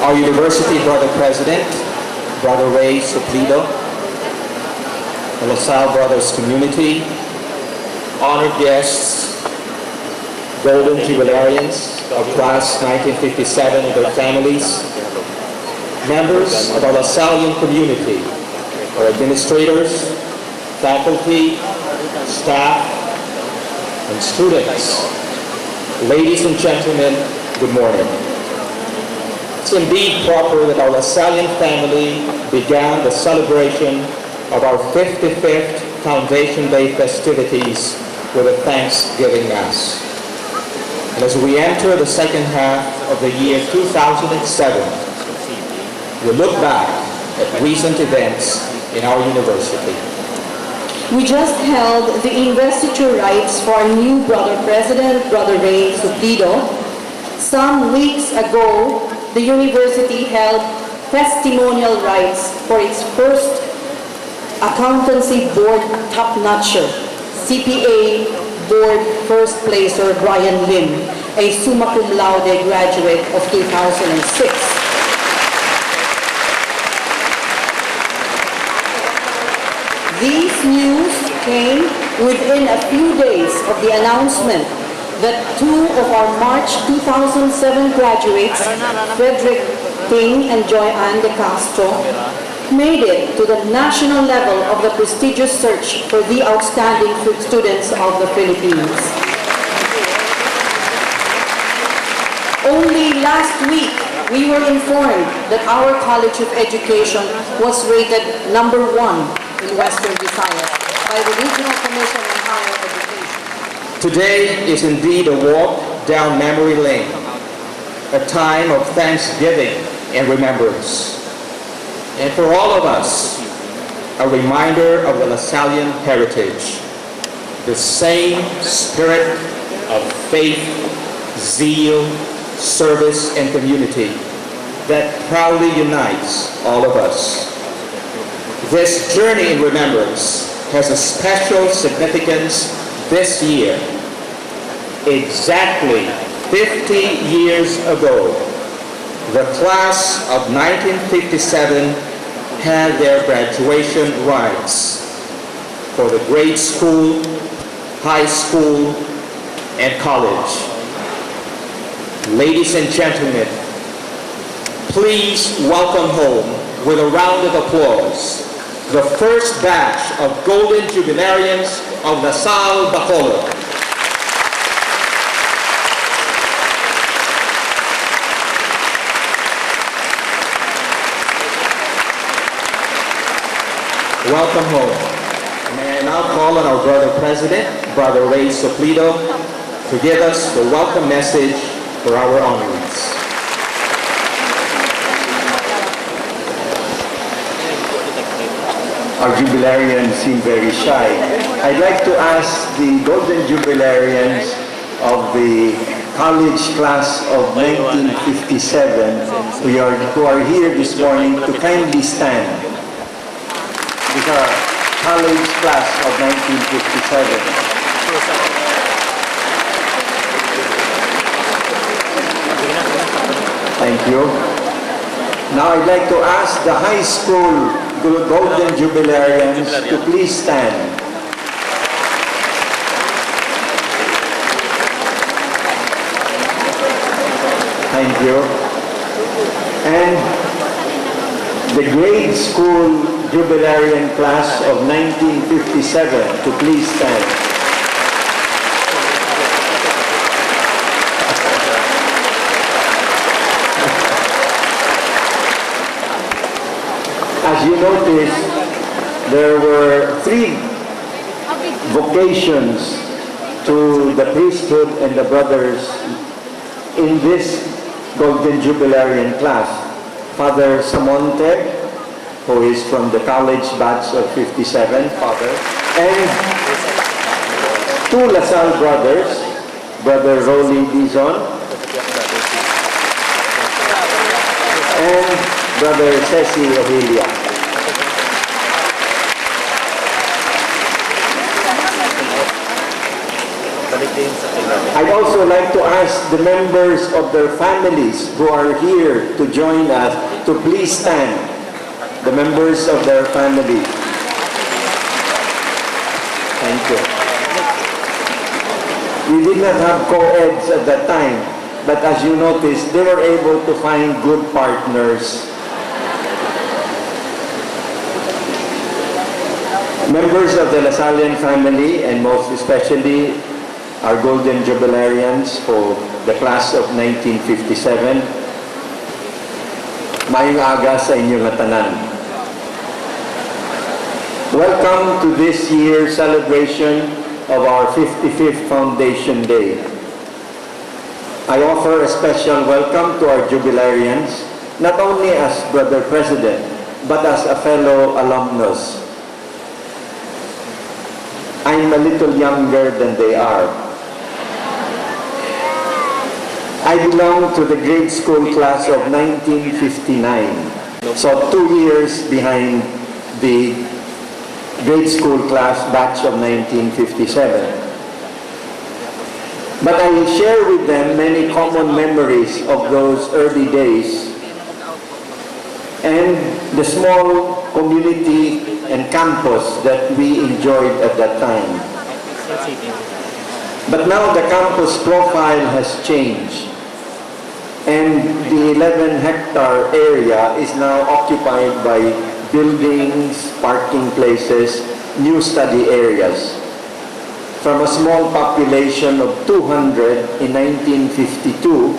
our University Brother President, Brother Ray Suplido, the LaSalle Brothers community, honored guests, Golden Jubilarians of Class 1957 and their families, members of our LaSallian community, our administrators, faculty, staff, and students. Ladies and gentlemen, good morning. It's indeed proper that our LaSallian family began the celebration of our 55th Foundation Day festivities with a Thanksgiving Mass. And as we enter the second half of the year 2007, we look back at recent events in our university. We just held the investiture rites for our new Brother President, Brother Ray Suplido. Some weeks ago, the university held testimonial rites for its first accountancy board top-notcher, CPA board first placer Brian Lim, a summa cum laude graduate of 2006. These news came within a few days of the announcement that two of our March 2007 graduates, Frederick Ting and Joy-Ann De Castro, made it to the national level of the prestigious search for the outstanding students of the Philippines. Only last week, we were informed that our College of Education was rated #1 in Western Visayas by the Regional Commission on Higher Education. Today is indeed a walk down memory lane, a time of thanksgiving and remembrance. And for all of us, a reminder of the LaSallian heritage, the same spirit of faith, zeal, service, and community that proudly unites all of us. This journey in remembrance has a special significance this year. Exactly 50 years ago, the class of 1957 had their graduation rites for the grade school, high school, and college. Ladies and gentlemen, please welcome home with a round of applause the first batch of Golden Jubilarians of LaSalle, Bacolod. Welcome home. May I now call on our Brother President, Brother Ray Suplido, to give us the welcome message for our honorees. Our jubilarians seem very shy. I'd like to ask the Golden Jubilarians of the college class of 1957 who are here this morning to kindly stand. These are college class of 1957. Thank you. Now I'd like to ask the high school Golden Jubilarians to please stand. Thank you. And the grade school Jubilarian class of 1957 to please stand. As you notice, there were 3 vocations to the priesthood and the brothers in this Golden Jubilarian class. Father Samonte, who is from the college batch of 57, Father, and 2 LaSalle brothers, Brother Rolly Dizon and Brother Ceci Ohilia. I'd also like to ask the members of their families who are here to join us to please stand. The members of their family. Thank you. We did not have co-eds at that time, but as you notice, they were able to find good partners. Members of the Lasallian family, and most especially our Golden Jubilarians for the class of 1957, mayong aga sa inyong tanan. Welcome to this year's celebration of our 55th Foundation Day. I offer a special welcome to our Jubilarians, not only as Brother President, but as a fellow alumnus. I'm a little younger than they are. I belong to the grade school class of 1959, so 2 years behind the grade school class batch of 1957. But I share with them many common memories of those early days and the small community and campus that we enjoyed at that time. But now the campus profile has changed, and the 11-hectare area is now occupied by buildings, parking places, new study areas. From a small population of 200 in 1952,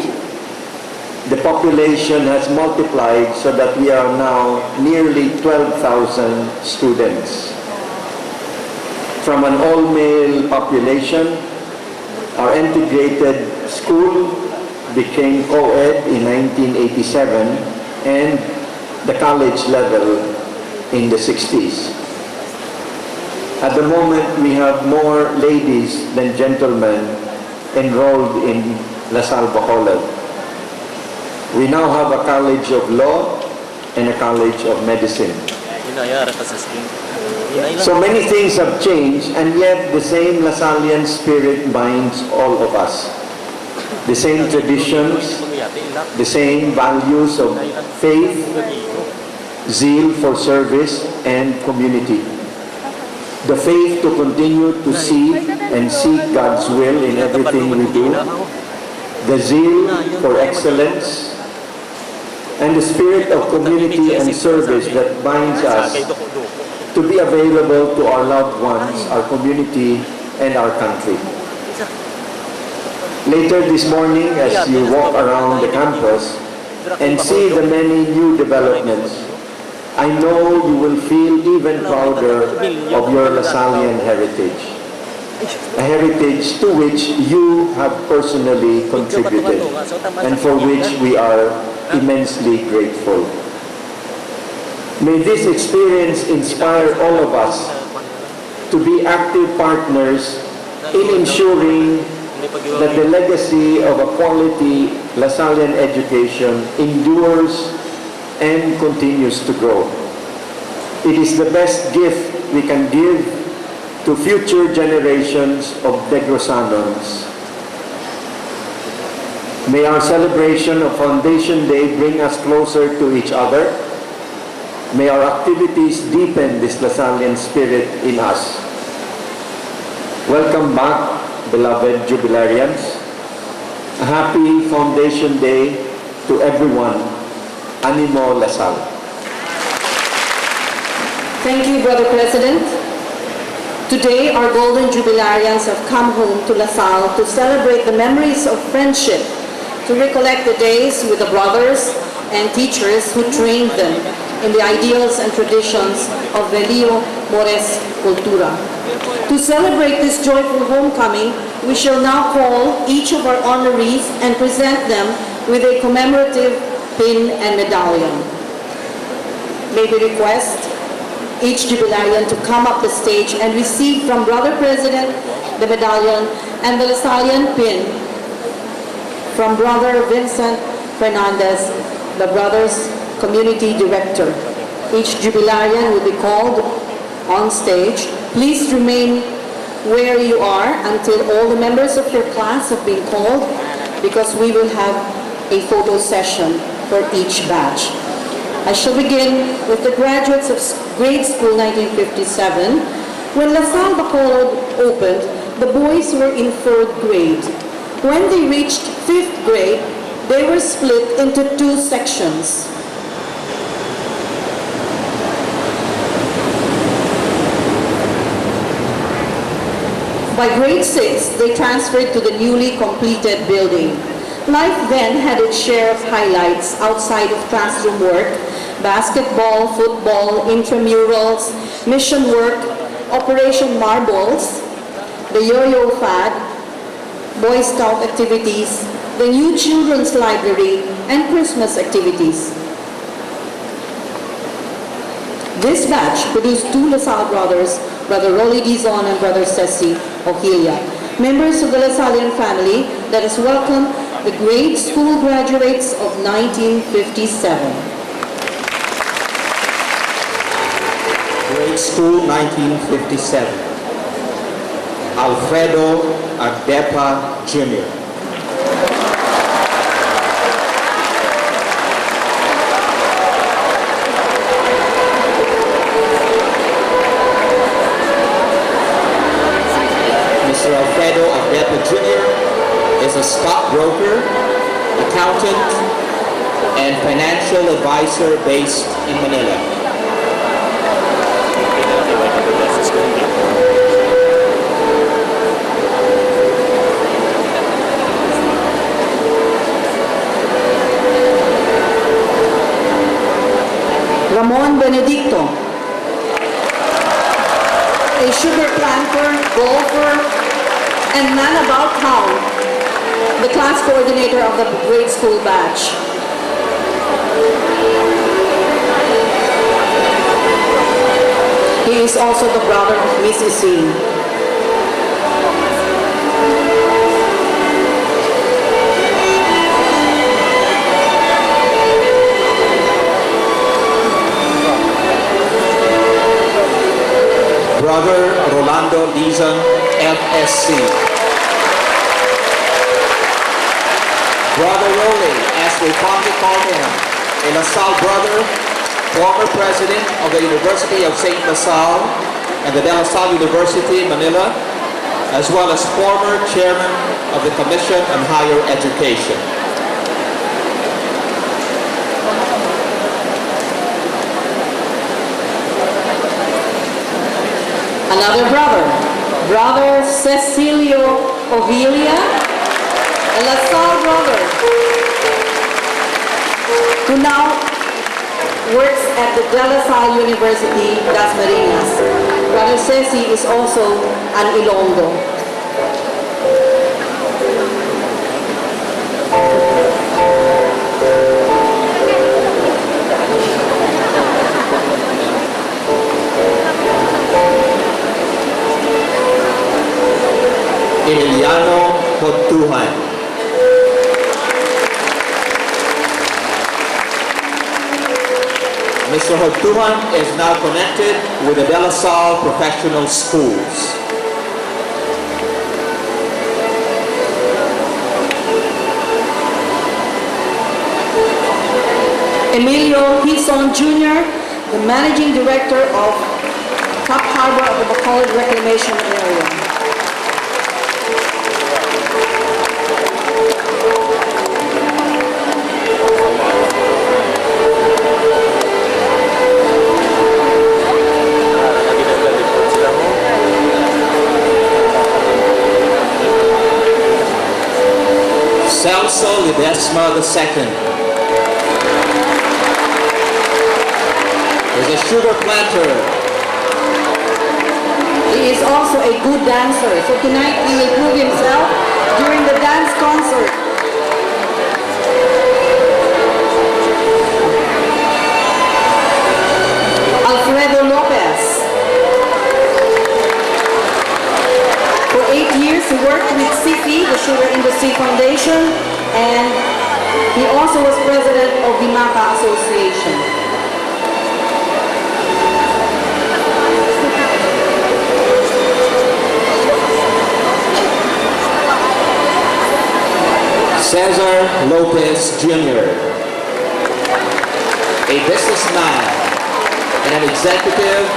the population has multiplied so that we are now nearly 12,000 students. From an all-male population, our integrated school became co-ed in 1987 and the college level in the 60s. At the moment, we have more ladies than gentlemen enrolled in La Salle Bacolod. We now have a College of Law and a College of Medicine. So many things have changed, and yet the same Lasallian spirit binds all of us. The same traditions, the same values of faith, zeal for service and community. The faith to continue to see and seek God's will in everything we do. The zeal for excellence, and the spirit of community and service that binds us to be available to our loved ones, our community, and our country. Later this morning, as you walk around the campus and see the many new developments, I know you will feel even prouder of your Lasallian heritage. A heritage to which you have personally contributed and for which we are immensely grateful. May this experience inspire all of us to be active partners in ensuring that the legacy of a quality Lasallian education endures and continues to grow. It is the best gift we can give to future generations of Negrosanons. May our celebration of Foundation Day bring us closer to each other. May our activities deepen this Lasallian spirit in us. Welcome back, beloved Jubilarians. A happy Foundation Day to everyone. Animo Lasalle. Thank you, Brother President. Today, our Golden Jubilarians have come home to LaSalle to celebrate the memories of friendship, to recollect the days with the brothers and teachers who trained them in the ideals and traditions of Velio Mores Cultura. To celebrate this joyful homecoming, we shall now call each of our honorees and present them with a commemorative pin and medallion. May we request each Jubilarian to come up the stage and receive from Brother President the medallion and the Lasallian pin from Brother Vincent Fernandez, the Brothers Community Director. Each Jubilarian will be called on stage. Please remain where you are until all the members of your class have been called, because we will have a photo session for each batch. I shall begin with the graduates of grade school 1957. When Salle opened, the boys were in 4th grade. When they reached 5th grade, they were split into 2 sections. By grade 6, they transferred to the newly completed building. Life then had its share of highlights outside of classroom work: basketball, football, intramurals, mission work, Operation Marbles, the yo-yo fad, Boy Scout activities, the new children's library, and Christmas activities. This batch produced 2 LaSalle brothers, Brother Rolly Dizon and Brother Ceci Ohilia, members of the LaSallian family. Let us welcome the grade school graduates of 1957. Grade School 1957. Alfredo Adepa Jr. Mr. Alfredo Adepa Jr. is a stockbroker, accountant, and financial advisor based in Manila. Ramon Benedicto, a sugar planter, golfer, and man about town, the class coordinator of the grade school batch. He is also the brother of Miss Isin. Brother Rolando Dizon, FSC. Brother Rolly, as we fondly call him, a LaSalle brother, former president of the University of St. LaSalle and the De La Salle University, Manila, as well as former chairman of the Commission on Higher Education. Another brother, Brother Cecilio Ovilia, a LaSalle brother, who now works at the De La Salle University, Las Marinas. Brother Ceci is also an Ilonggo. Emiliano Hotuhan. Mr. Hotuhan is now connected with the De La Salle Professional Schools. Emilio Hison Jr., the Managing Director of Top Harbor of the Bacolod Reclamation Area. Celso Ledesma II is a sugar planter. He is also a good dancer, so tonight he will prove himself during the dance concert. Alfredo Lopez. For 8 years he worked with SIFI, the Sugar Industry Foundation, and he also was president of the MACA Association. Cesar Lopez Jr., a businessman and an executive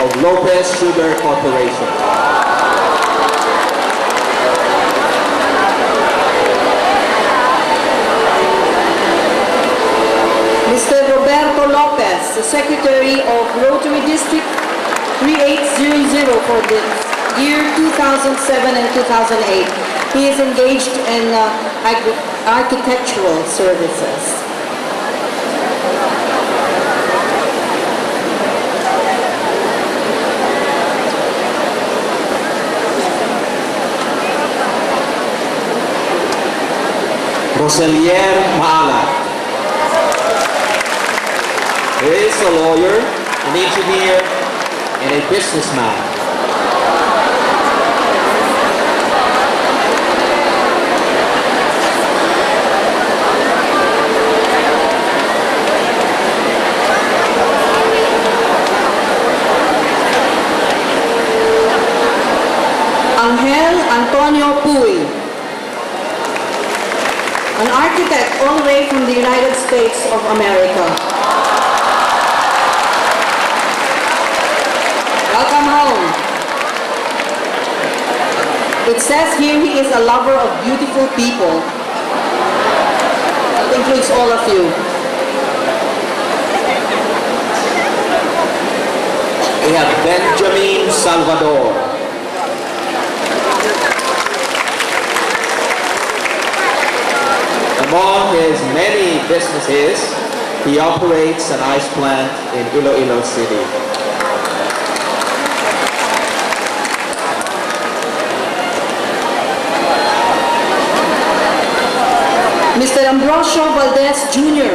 of Lopez Sugar Corporation. Mr. Roberto Lopez, the Secretary of Rotary District 3800 for the year 2007 and 2008. He is engaged in architectural services. Roselier Maala. He is a lawyer, an engineer, and a businessman. Angel Antonio Puy, an architect all the way from the United States of America. Welcome home. It says here he is a lover of beautiful people. That includes all of you. We have Benjamin Salvador. Among his many businesses, he operates an ice plant in Iloilo City. Mr. Ambrosio Valdez Jr.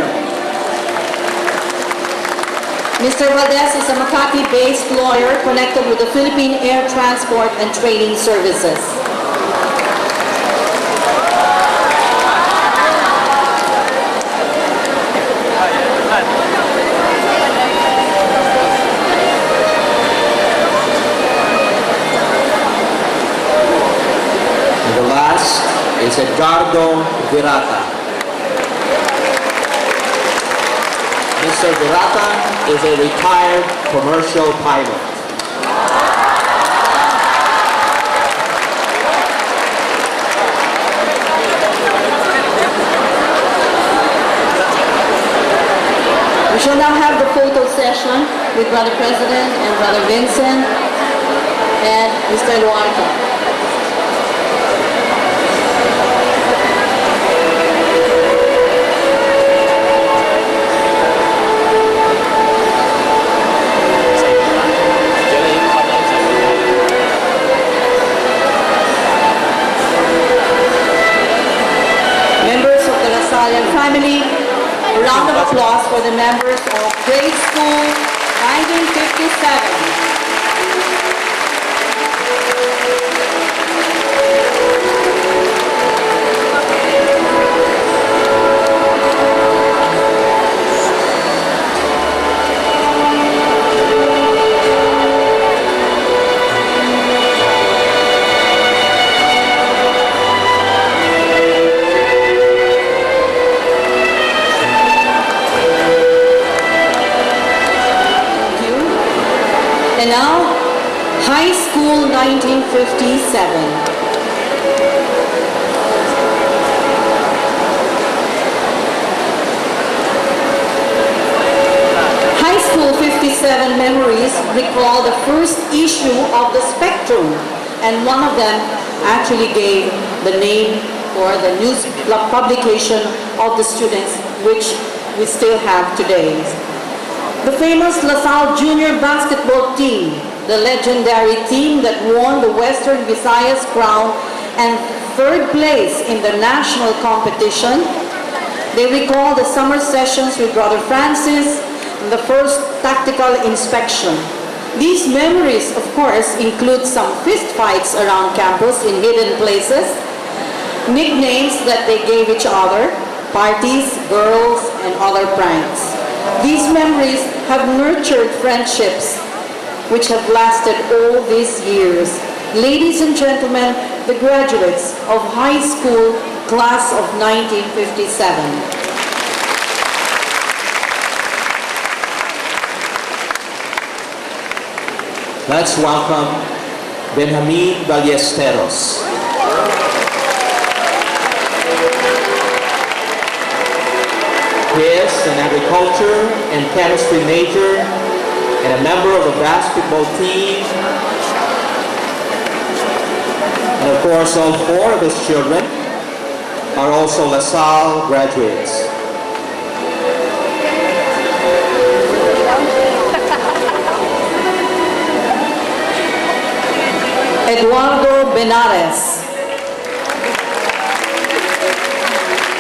Mr. Valdez is a Makati-based lawyer connected with the Philippine Air Transport and Training Services. And the last is Edgardo Virata. Mr. Virata is a retired commercial pilot. We shall now have the photo session with Brother President and Brother Vincent and Mr. Luarca. Family, a round of applause for the members of Grade School 1957. And now, High School 1957. High School 57 memories recall the first issue of the Spectrum, and one of them actually gave the name for the news publication of the students, which we still have today. The famous LaSalle Junior basketball team, the legendary team that won the Western Visayas crown and third place in the national competition. They recall the summer sessions with Brother Francis and the first tactical inspection. These memories, of course, include some fist fights around campus in hidden places, nicknames that they gave each other, parties, girls, and other pranks. These memories have nurtured friendships which have lasted all these years. Ladies and gentlemen, the graduates of high school class of 1957. Let's welcome Benjamin Ballesteros. He is an agriculture and chemistry major and a member of the basketball team. And of course, all four of his children are also LaSalle graduates. Eduardo Benares.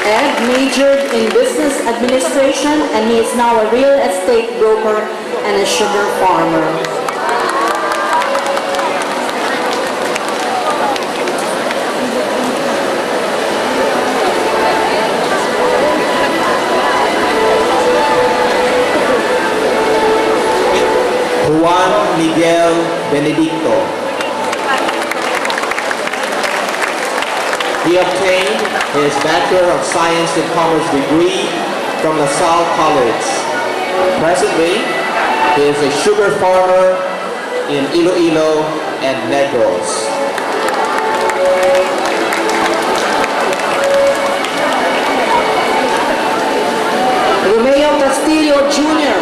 Ed majored in business administration and he is now a real estate broker and a sugar farmer. Juan Miguel Benedicto. He obtained his Bachelor of Science in Commerce degree from Salle College. Presently, he is a sugar farmer in Iloilo and Negros. Romeo Castillo Jr.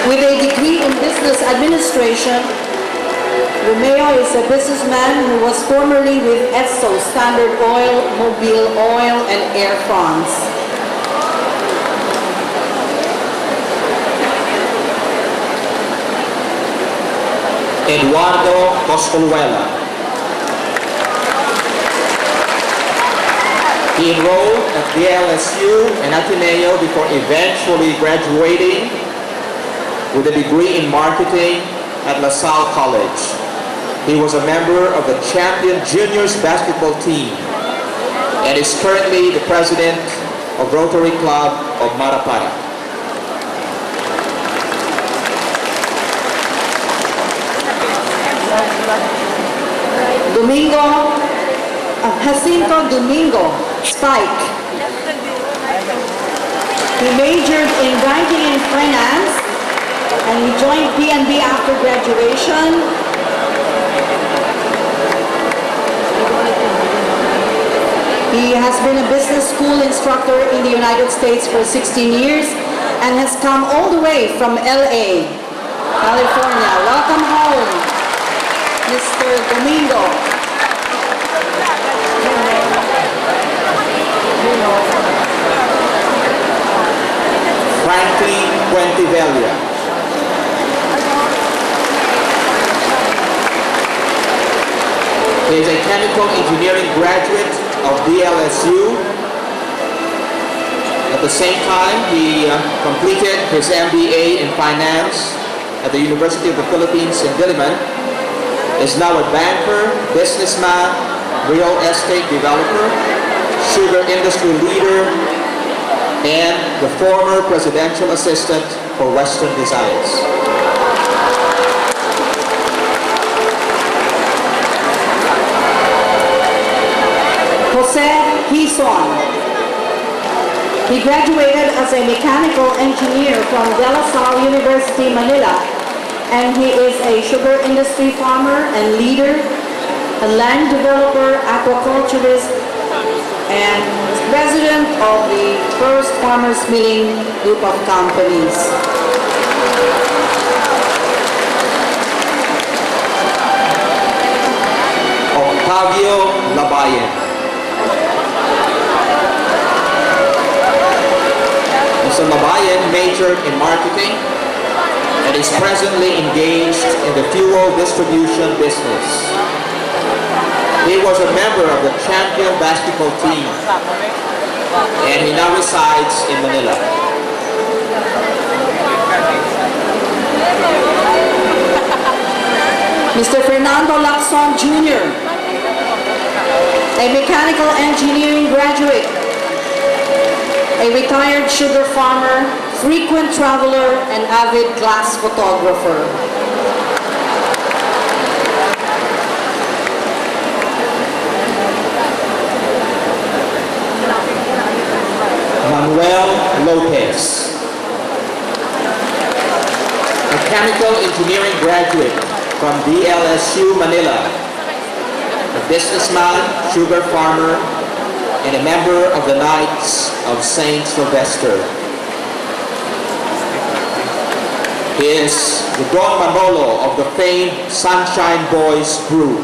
With a degree in business administration, Romeo is a businessman who was formerly with Esso, Standard Oil, Mobile Oil, and Air France. Eduardo Coscoluela. He enrolled at the LSU and Ateneo before eventually graduating with a degree in marketing at LaSalle College. He was a member of the champion juniors basketball team and is currently the president of Rotary Club of Marapara. Jacinto Domingo Spike. He majored in banking and finance and he joined PNB after graduation. He has been a business school instructor in the United States for 16 years and has come all the way from LA, California. Welcome home, Mr. Domingo. Franklin Quentivella. He is a chemical engineering graduate of DLSU. At the same time, he completed his MBA in finance at the University of the Philippines in Diliman, is now a banker, businessman, real estate developer, sugar industry leader, and the former presidential assistant for Western Designs. Jose Hison. He graduated as a mechanical engineer from De La Salle University, Manila, and he is a sugar industry farmer and leader, a land developer, aquaculturist, and president of the first farmers milling group of companies. Octavio Labayen. Mr. Labayen majored in marketing and is presently engaged in the fuel distribution business. He was a member of the champion basketball team and he now resides in Manila. Mr. Fernando Lacson Jr., a mechanical engineering graduate, a retired sugar farmer, frequent traveler, and avid glass photographer. Lopez. Mechanical engineering graduate from DLSU Manila. A businessman, sugar farmer, and a member of the Knights of Saint Sylvester. He is the Don Manolo of the famed Sunshine Boys group.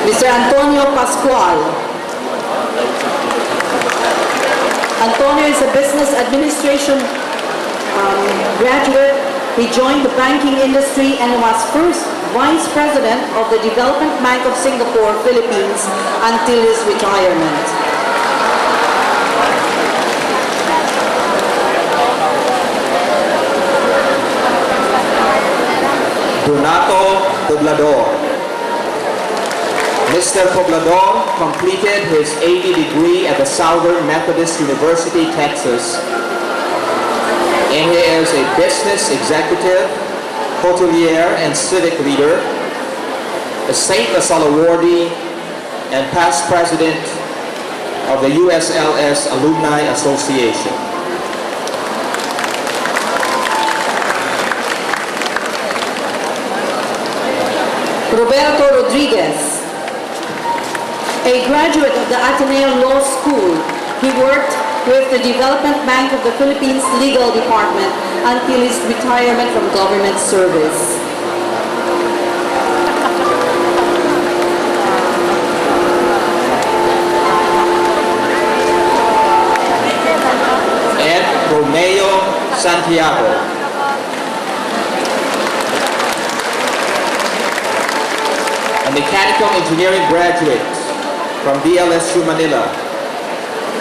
Mr. Antonio Pascual. Antonio is a business administration graduate. He joined the banking industry and was first Vice President of the Development Bank of Singapore, Philippines until his retirement. Donato Poblador. Mr. Poblador completed his AD degree at the Southern Methodist University, Texas, and he is a business executive, hotelier, and civic leader, a St. LaSalle awardee, and past president of the USLS Alumni Association. Roberto Rodriguez. A graduate of the Ateneo Law School, he worked with the Development Bank of the Philippines Legal Department until his retirement from government service. And Romeo Santiago. A mechanical engineering graduate from DLSU Manila.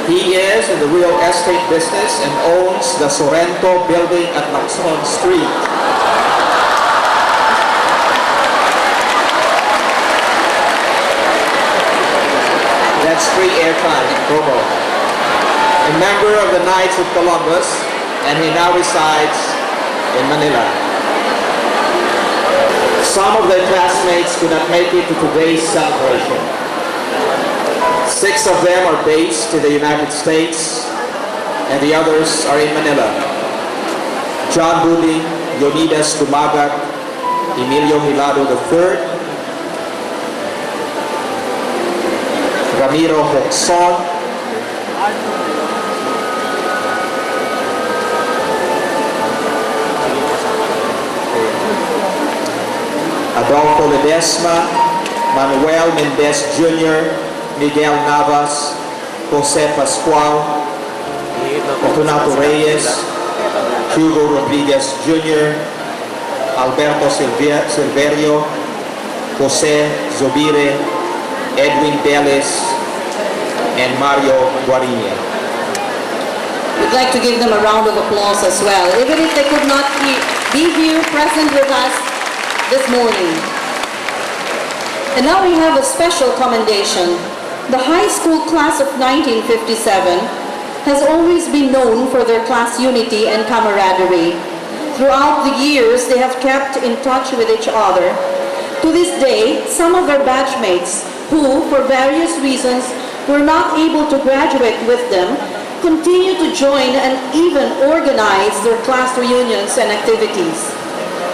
He is in the real estate business and owns the Sorrento building at Lacson Street. That's free airtime, promo. A member of the Knights of Columbus, and he now resides in Manila. Some of their classmates could not make it to today's celebration. 6 of them are based in the United States, and the others are in Manila. John Buding, Leonidas Dumagat, Emilio Milado III, Ramiro Hoxon, Adolfo Ledesma, Manuel Mendez Jr., Miguel Navas, Jose Pascual, Fortunato Reyes, Hugo Rodriguez Jr., Alberto Silverio, Jose Zobire, Edwin Beles, and Mario Guarinia. We'd like to give them a round of applause as well, even if they could not be here present with us this morning. And now we have a special commendation. The high school class of 1957 has always been known for their class unity and camaraderie. Throughout the years, they have kept in touch with each other. To this day, some of their batchmates who, for various reasons, were not able to graduate with them, continue to join and even organize their class reunions and activities.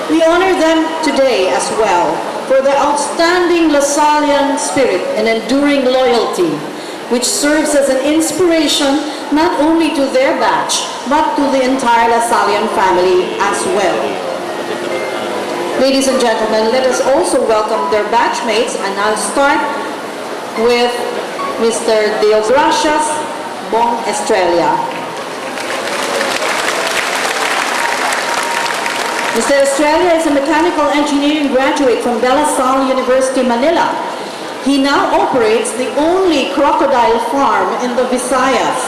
We honor them today as well for their outstanding Lasallian spirit and enduring loyalty, which serves as an inspiration not only to their batch, but to the entire Lasallian family as well. Ladies and gentlemen, let us also welcome their batchmates, and I'll start with Mr. Deogracias Bong Estrella. Mr. Estrella is a mechanical engineering graduate from De La Salle University, Manila. He now operates the only crocodile farm in the Visayas.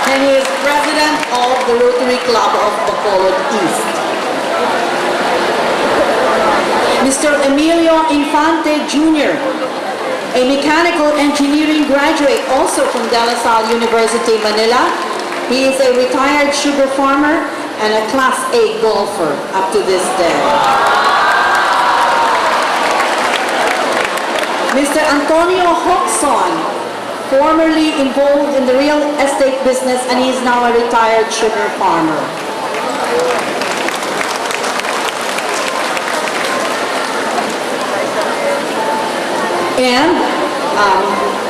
And he is president of the Rotary Club of Bacolod East. Mr. Emilio Infante Jr., a mechanical engineering graduate also from De La Salle University, Manila. He is a retired sugar farmer and a Class A golfer up to this day. Mr. Antonio Hoxon, formerly involved in the real estate business, and he is now a retired sugar farmer. And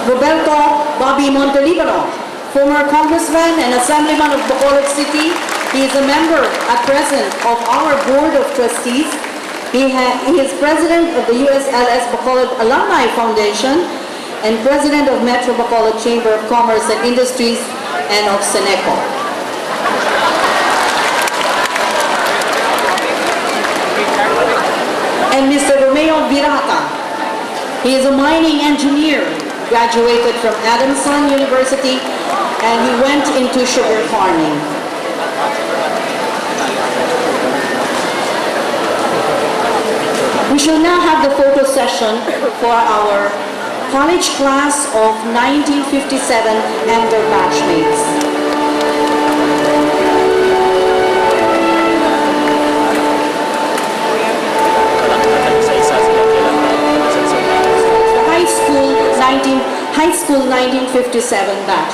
Roberto Bobby Montelibano, former congressman and assemblyman of Bacolod City. He is a member at present of our board of trustees. He is president of the USLS Bacolod Alumni Foundation and president of Metro Bacolod Chamber of Commerce and Industries and of Seneco. And Mr. Romeo Virata. He is a mining engineer, graduated from Adamson University, and he went into sugar farming. We shall now have the photo session for our college class of 1957 and their batchmates. High School 1957 batch.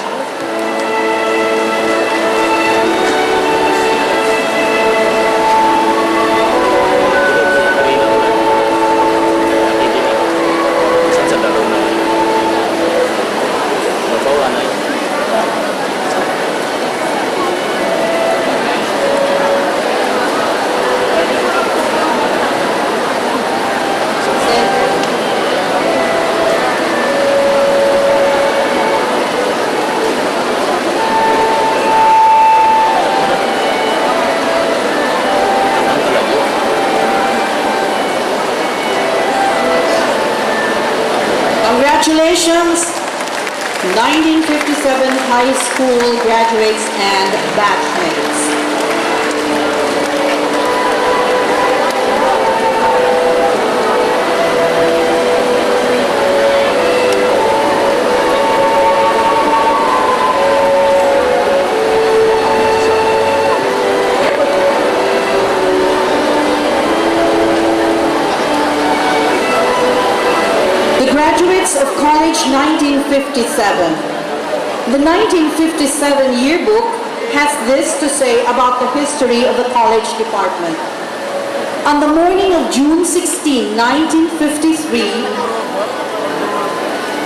Congratulations, 1957 high school graduates and batchmates. Graduates of College 1957. The 1957 yearbook has this to say about the history of the college department. On the morning of June 16, 1953,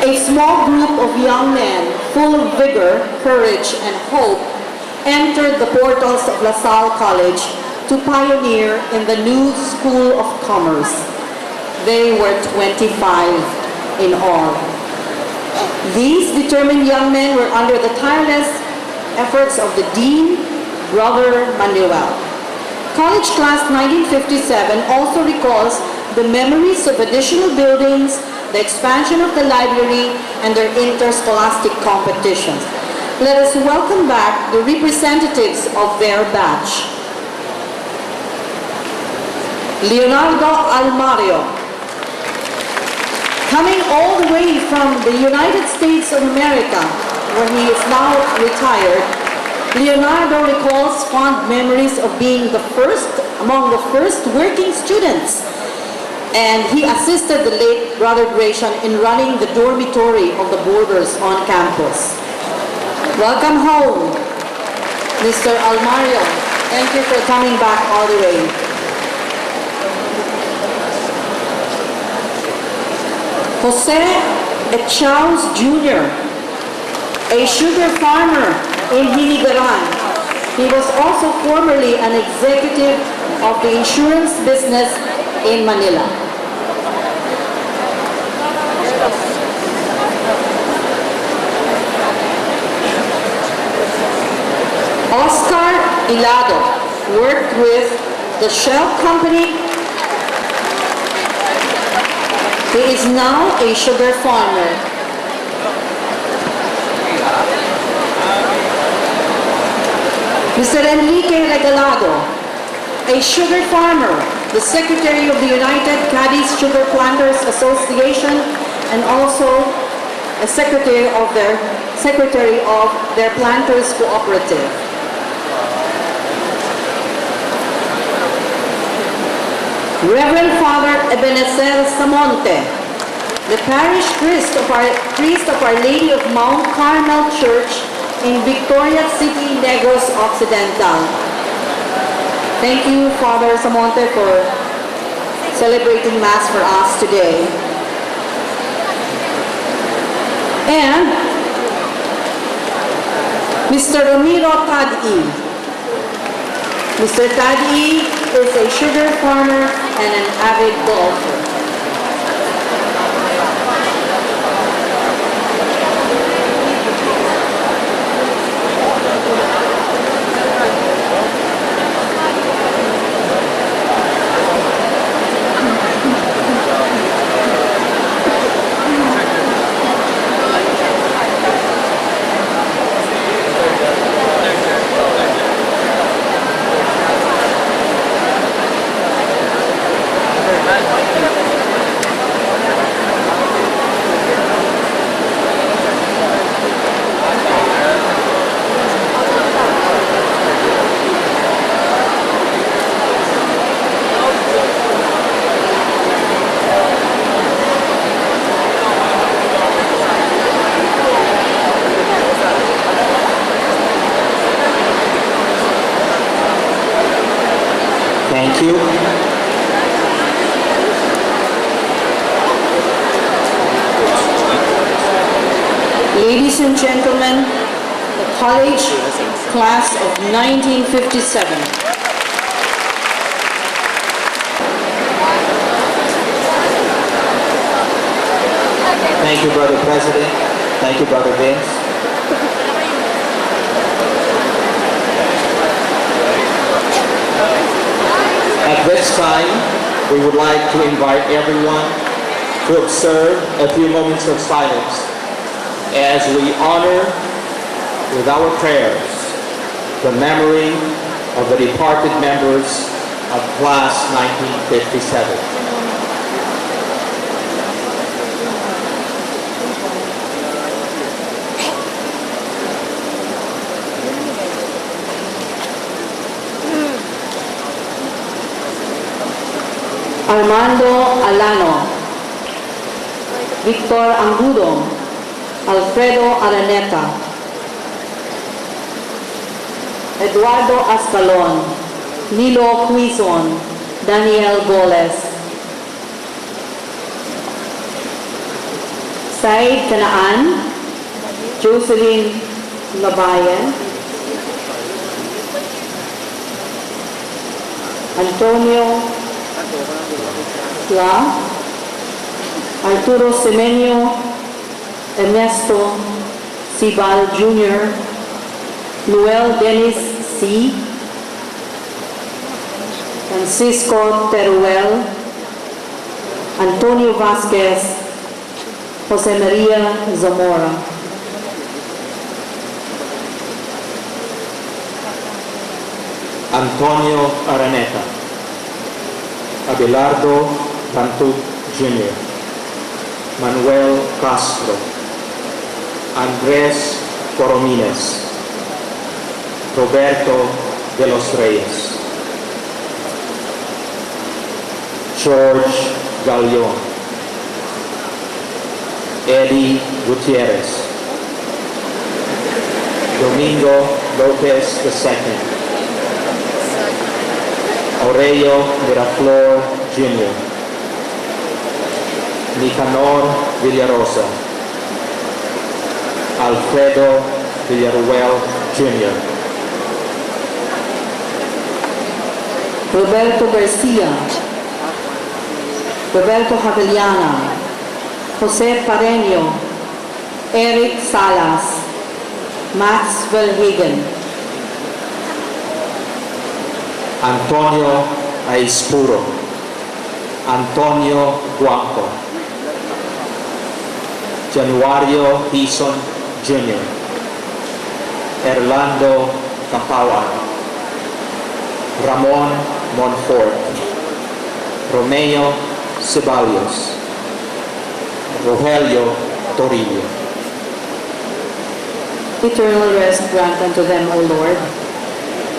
a small group of young men full of vigor, courage, and hope entered the portals of Salle College to pioneer in the new School of Commerce. They were 25 in all. These determined young men were under the tireless efforts of the Dean, Brother Manuel. College Class 1957 also recalls the memories of additional buildings, the expansion of the library, and their interscholastic competitions. Let us welcome back the representatives of their batch. Leonardo Almario. Coming all the way from the United States of America, where he is now retired, Leonardo recalls fond memories of being among the first working students, and he assisted the late Brother Gratian in running the dormitory of the boarders on campus. Welcome home, Mr. Almario. Thank you for coming back all the way. Jose Echaus Jr., a sugar farmer in Hinigaran. He was also formerly an executive of the insurance business in Manila. Oscar Ilado worked with the Shell Company. He is now a sugar farmer. Mr. Enrique Regalado, a sugar farmer, the secretary of the United Cadiz Sugar Planters Association, and also a secretary of their Planters Cooperative. Reverend Father Ebenezer Samonte, the parish priest of Our Lady of Mount Carmel Church in Victoria City, Negros Occidental. Thank you, Father Samonte, for celebrating Mass for us today. And Mr. Ramiro Tadi. Mr. Tadi is a sugar farmer and an avid golfer. Thank you. Ladies and gentlemen, the college class of 1957. Thank you, Brother President. Thank you, Brother Vince. At this time, we would like to invite everyone to observe a few moments of silence as we honor with our prayers the memory of the departed members of Class 1957. Armando Alano, Victor Angudo, Alfredo Araneta, Eduardo Ascalon, Nilo Quizon, Daniel Goles, Said Canaan, Jocelyn Labayan, Antonio La, Arturo Semenyo, Ernesto Sibal Jr., Noel Dennis C., Francisco Teruel, Antonio Vasquez, Jose Maria Zamora. Antonio Araneta, Abelardo Cantú Jr., Manuel Castro, Andrés Coromines, Roberto de los Reyes, George Galeon, Eddie Gutierrez, Domingo Lopez II, Aurelio Miraflor Jr., Nicanor Villarosa, Alfredo Villaruel Jr., Roberto Garcia, Roberto Javeliana, Jose Pareño, Eric Salas, Max Verhagen, Antonio Aispuro, Antonio Guapo, Januario Hison Jr., Erlando Capawan, Ramon Monfort, Romeo Ceballos, Rogelio Torillo. Eternal rest grant unto them, O Lord,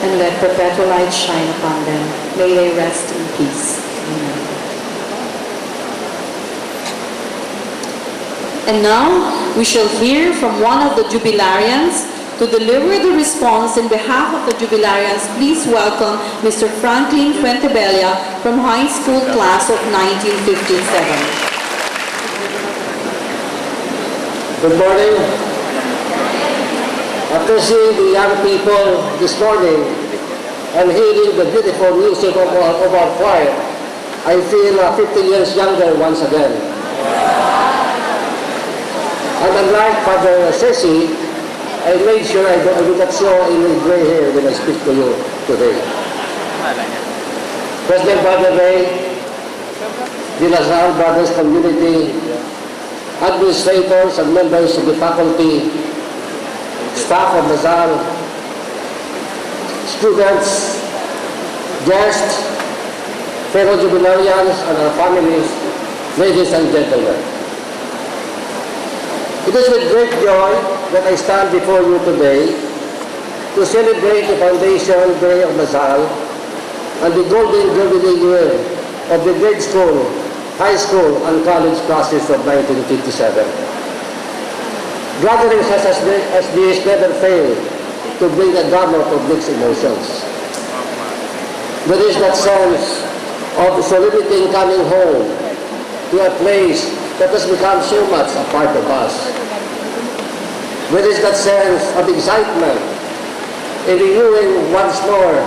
and let perpetual light shine upon them. May they rest in peace. Amen. And now, we shall hear from one of the jubilarians. To deliver the response in behalf of the jubilarians, please welcome Mr. Franklin Fuentebella from high school class of 1957. Good morning. After seeing the young people this morning and hearing the beautiful music of our choir, I feel 50 years younger once again. And unlike Father Ceci, I made sure I do not show any gray hair when I speak to you today. President Brother Ray, the Salle Brothers community, administrators and members of the faculty, staff of Salle, students, guests, fellow jubilarians, and our families, ladies and gentlemen. It is with great joy that I stand before you today to celebrate the Foundation Day of Salle and the Golden Jubilee year of the grade school, high school, and college classes of 1957. Gatherings such as these never fail to bring a gamut of mixed emotions. There is that sense of celebrating coming home to a place that has become so much a part of us. There is that sense of excitement in renewing once more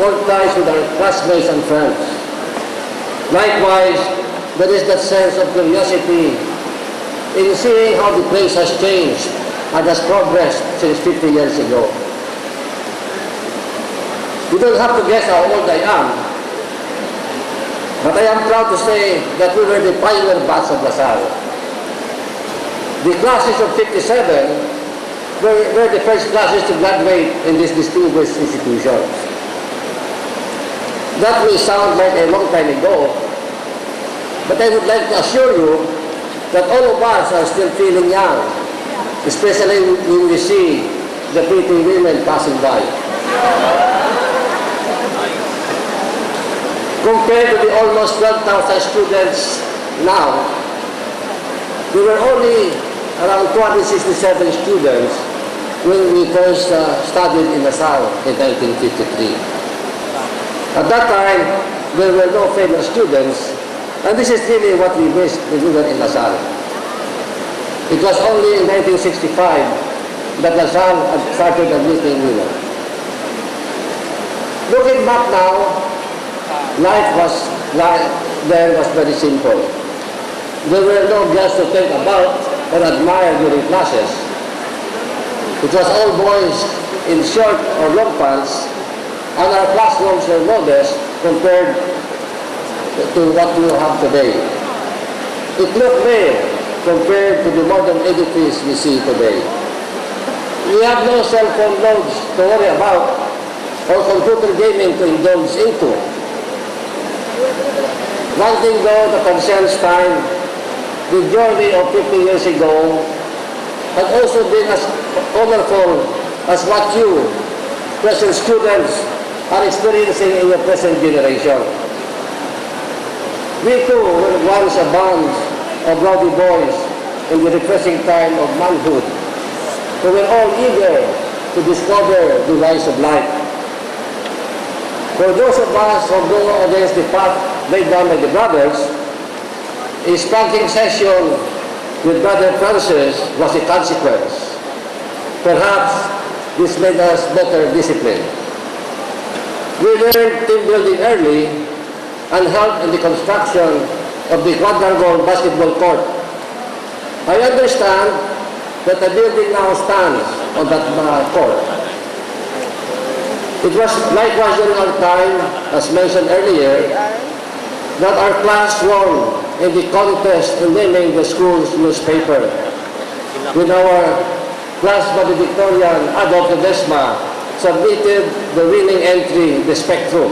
old ties with our classmates and friends. Likewise, there is that sense of curiosity in seeing how the place has changed and has progressed since 50 years ago. You don't have to guess how old I am, but I am proud to say that we were the pioneer batch of Salle. The classes of 57 were the first classes to graduate in this distinguished institution. That may sound like a long time ago, but I would like to assure you that all of us are still feeling young, especially when we see the pretty women passing by. Compared to the almost 12,000 students now, we were only around 267 students when we first studied in Salle in 1953. At that time, there were no famous students, and this is really what we missed when we were in Salle. It was only in 1965 that Salle had started admitting women. Looking back now, life then was very simple. There were no girls to think about or admire during classes. It was all boys in short or long pants, and our classrooms were modest compared to what we have today. It looked bare compared to the modern edifice we see today. We have no cell phone loads to worry about or computer gaming to indulge into. One thing though that concerns time, the journey of 50 years ago had also been as colorful as what you, present students, are experiencing in your present generation. We too were once a band of rowdy boys in the refreshing time of manhood, who were all eager to discover the rise of life. For those of us who go against the path laid down by the brothers, a spanking session with Brother Francis was a consequence. Perhaps this made us better disciplined. We learned team building early and helped in the construction of the quadrangle basketball court. I understand that the building now stands on that court. It was likewise during our time, as mentioned earlier, that our class won in the contest in naming the school's newspaper. When our class valedictorian, Adolfo Desma, submitted the winning entry in the Spectrum.